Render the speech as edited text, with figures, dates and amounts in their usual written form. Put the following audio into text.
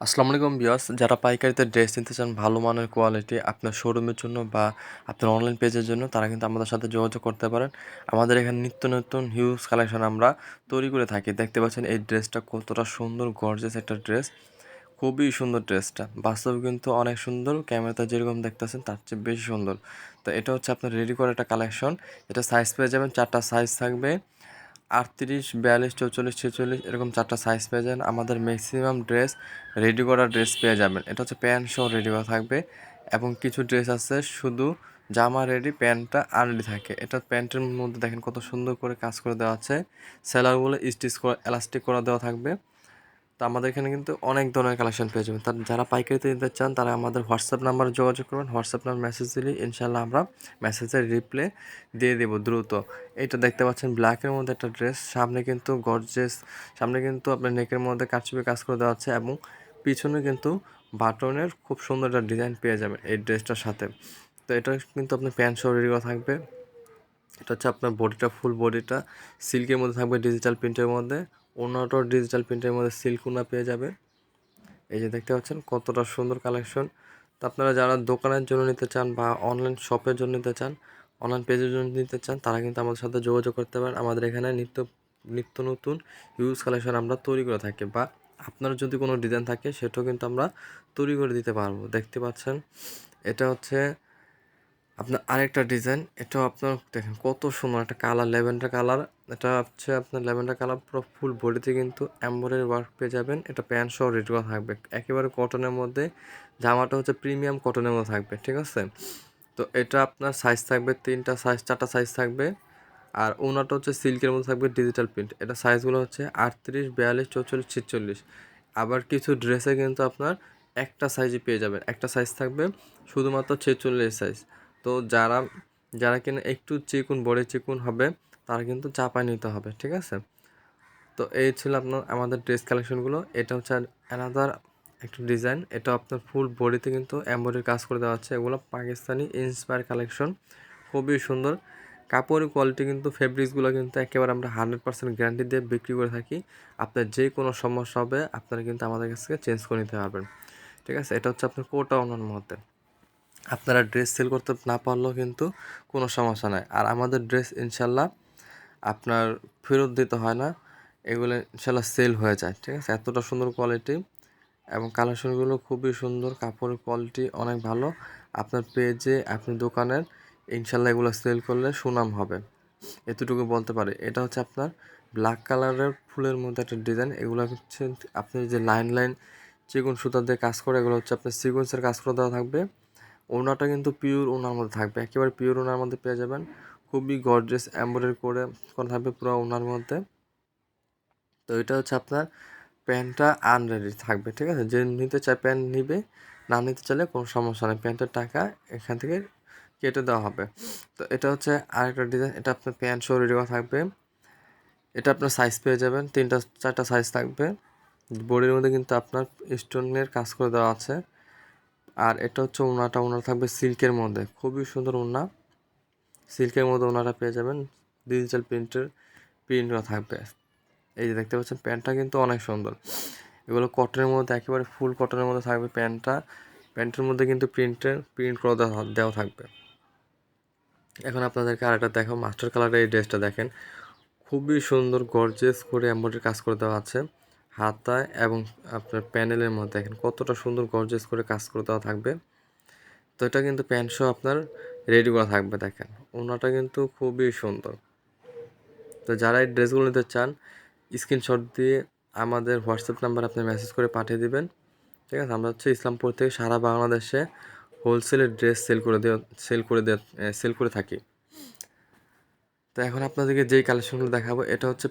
আসসালামু আলাইকুম ভিউয়ার্স, যারা পাইকারিতে ড্রেস নিতে চান ভালো মানের কোয়ালিটি আপনার শোরুমের জন্য বা আপনার অনলাইন পেজের জন্য, তারা কিন্তু আমাদের সাথে যোগাযোগ করতে পারেন। আমাদের এখানে নিত্য নতুন হিউজ কালেকশন আমরা তৈরি করে থাকি। দেখতে পাচ্ছেন এই ড্রেসটা কতটা সুন্দর, গর্জিয়াস একটা ড্রেস। খুবই সুন্দর ড্রেসটা, বাস্তবে কিন্তু অনেক সুন্দর, ক্যামেরাতে যেরকম দেখতেছেন তার চেয়ে বেশি সুন্দর। তো এটা হচ্ছে আপনার রেডি করা একটা কালেকশন। এটা সাইজ পেয়ে যাবেন, 4টা সাইজ থাকবে, 38, 42, 44, 46 এরকম 4টা সাইজ পেয়ে যাবেন। আমাদের ম্যাক্সিমাম ড্রেস রেডি করা ড্রেস পেয়ে যাবেন। এটা হচ্ছে প্যান্ট সহ রেডি করা থাকবে, এবং কিছু ড্রেস আছে শুধু জামা রেডি, প্যান্টটা আনরেডি থাকে। এটা প্যান্টের মধ্যে দেখেন কত সুন্দর করে কাজ করে দেওয়া আছে, সেলারগুলো স্টিচ করা, এলাস্টিক করা দেওয়া থাকবে। তো আমাদের এখানে কিন্তু অনেক ধরনের কালেকশন পেয়ে যাবেন। তার যারা পাইকারিতে নিতে চান তারা আমাদের হোয়াটসঅ্যাপ নাম্বারে যোগাযোগ করবেন। হোয়াটসঅ্যাপ নাম্বার মেসেজ দিলে ইনশাল্লাহ আমরা মেসেজের রিপ্লে দিয়ে দেবো দ্রুত। এইটা দেখতে পাচ্ছেন ব্ল্যাকের মধ্যে একটা ড্রেস, সামনে কিন্তু গর্জেস, সামনে কিন্তু আপনার নেকের মধ্যে কারচুপি কাজ করে দেওয়া আছে, এবং পিছনে কিন্তু বাটনের খুব সুন্দর একটা ডিজাইন পেয়ে যাবেন এই ড্রেসটার সাথে। তো এটা কিন্তু আপনার প্যান্ট সহ রেডি করা থাকবে। এটা হচ্ছে আপনার বডিটা, ফুল বডিটা সিল্কের মধ্যে থাকবে, ডিজিটাল প্রিন্টের মধ্যে। ওড়নাটাও ডিজিটাল প্রিন্টের মধ্যে সিল্ক ওড়না পেয়ে যাবে। এই যে দেখতে পাচ্ছেন কতটা সুন্দর কালেকশন। তো আপনারা যারা দোকানের জন্য নিতে চান বা অনলাইন শপের জন্য নিতে চান, অনলাইন পেজের জন্য নিতে চান, তারা কিন্তু আমাদের সাথে যোগাযোগ করতে পারেন। আমাদের এখানে নিত্য নিত্য নতুন ইউজ কালেকশন আমরা তৈরি করে থাকি, বা আপনার যদি কোনো ডিজাইন থাকে সেটাও কিন্তু আমরা তৈরি করে দিতে পারবো। দেখতে পাচ্ছেন এটা হচ্ছে আপনার আরেকটা ডিজাইন। এটাও আপনার দেখেন কত সুন্দর একটা কালার, ল্যাভেন্ডার কালার। এটা হচ্ছে আপনার ল্যাভেন্ডার কালার, পুরো ফুল বডিতে কিন্তু এমব্রয়ডারি ওয়ার্ক পেয়ে যাবেন। এটা প্যান্ট সহ রেডি করা থাকবে, একেবারে কটনের মধ্যে। জামাটা হচ্ছে প্রিমিয়াম কটনের মধ্যে থাকবে, ঠিক আছে। তো এটা আপনার সাইজ থাকবে 3টা সাইজ, 4টা সাইজ থাকবে। আর ওনাটা হচ্ছে সিল্কের মধ্যে থাকবে, ডিজিটাল প্রিন্ট। এটা সাইজগুলো হচ্ছে 38, 42, 44, 46। আবার কিছু ড্রেসে কিন্তু আপনার একটা সাইজই পেয়ে যাবেন, একটা সাইজ থাকবে শুধুমাত্র 46 সাইজ। তো যারা যারা কিনা একটু চিকুন, বডি চিকুন হবে, তারা কিন্তু চাপায় নিতে হবে, ঠিক আছে। তো এই ছিল আপনার আমাদের ড্রেস কালেকশনগুলো। এটা হচ্ছে অ্যানাদার একটা ডিজাইন। এটা আপনার ফুল বডিতে কিন্তু এমব্রয়ডারি কাজ করে দেওয়া আছে। এগুলো পাকিস্তানি ইন্সপায়ার কালেকশন, খুবই সুন্দর। কাপড়ের কোয়ালিটি কিন্তু, ফেব্রিক্সগুলো কিন্তু একেবারে আমরা 100% গ্যারান্টি দিয়ে বিক্রি করে থাকি। আপনার যে কোনো সমস্যা হবে আপনারা কিন্তু আমাদের কাছ থেকে চেঞ্জ করে নিতে পারবেন, ঠিক আছে। এটা হচ্ছে আপনার কোটা ওনার মধ্যে। আপনারা ড্রেস সেল করতে না পারলেও কিন্তু কোনো সমস্যা নাই। আর আমাদের ড্রেস ইনশাল্লাহ আপনার ফেরত দিতে হয় না, এগুলো ইনশাল্লাহ সেল হয়ে যায়, ঠিক আছে। এতটা সুন্দর কোয়ালিটি, এবং কালেকশনগুলো খুবই সুন্দর, কাপড়ের কোয়ালিটি অনেক ভালো। আপনার পেজে, আপনি দোকানের ইনশাল্লাহ এগুলো সেল করলে সুনাম হবে, এতটুকু বলতে পারি। এটা হচ্ছে আপনার ব্ল্যাক কালারের ফুলের মধ্যে একটা ডিজাইন। এগুলো হচ্ছে আপনি যে লাইন লাইন চিকন সুতা দিয়ে কাজ করে, এগুলো হচ্ছে আপনার সিকোয়েন্সের কাজ করে দেওয়া থাকবে। ওড়নাটা কিন্তু পিওর ওড়নার মধ্যে থাকবে, একেবারে পিওর ওড়নার মধ্যে পেয়ে যাবেন। খুবই গর্জিয়াস এমব্রয়ডারি করে করা থাকবে পুরো ওড়নার মধ্যে। তো এটা হচ্ছে আপনার প্যান্টটা আনরেডি থাকবে, ঠিক আছে। যে নিতে চায় প্যান্ট নিবে, না নিতে চাইলে কোনো সমস্যা নেই, প্যান্টের টাকা এখান থেকে কেটে দেওয়া হবে। তো এটা হচ্ছে আরেকটা ডিজাইন। এটা আপনার প্যান্ট সহ রেডি করা থাকবে। এটা আপনার সাইজ পেয়ে যাবেন, 3টা 4টা সাইজ থাকবে। বডির মধ্যে কিন্তু আপনার স্টোনের কাজ করে দেওয়া আছে। আর এটা হচ্ছে ওড়নাটা, ওড়না থাকবে সিল্কের মধ্যে, খুবই সুন্দর ওড়না। সিল্কের মধ্যে ওড়নাটা পেয়ে যাবেন, ডিজিটাল প্রিন্ট করা থাকবে। এই যে দেখতে পাচ্ছেন প্যান্টটা কিন্তু অনেক সুন্দর। এগুলো কটনের মধ্যে, একেবারে ফুল কটনের মধ্যে থাকবে প্যান্টটা। প্যান্টের মধ্যে কিন্তু প্রিন্ট করা দেওয়া থাকবে। এখন আপনাদেরকে আরেকটা দেখো, মাস্টার কালারের এই ড্রেসটা দেখেন, খুবই সুন্দর গর্জিয়াস করে এমব্রয়ডারি কাজ করে দেওয়া আছে হাতায়, এবং আপনার প্যানেলের মধ্যে দেখেন কতটা সুন্দর গর্জিয়াস করে কাজ করে দেওয়া থাকবে। তো এটা কিন্তু প্যান্ট সহ আপনার রেডি করা থাকবে, দেখেন ওনাটা কিন্তু খুবই সুন্দর। তো যারা এই ড্রেসগুলো নিতে চান, স্ক্রিনশট দিয়ে আমাদের হোয়াটসঅ্যাপ নাম্বার আপনি মেসেজ করে পাঠিয়ে দিবেন, ঠিক আছে। আমরা হচ্ছে ইসলামপুর থেকে সারা বাংলাদেশে হোলসেলের ড্রেস সেল করে থাকি। তো এখন আপনাদেরকে যেই কালেকশনগুলো দেখাবো, এটা হচ্ছে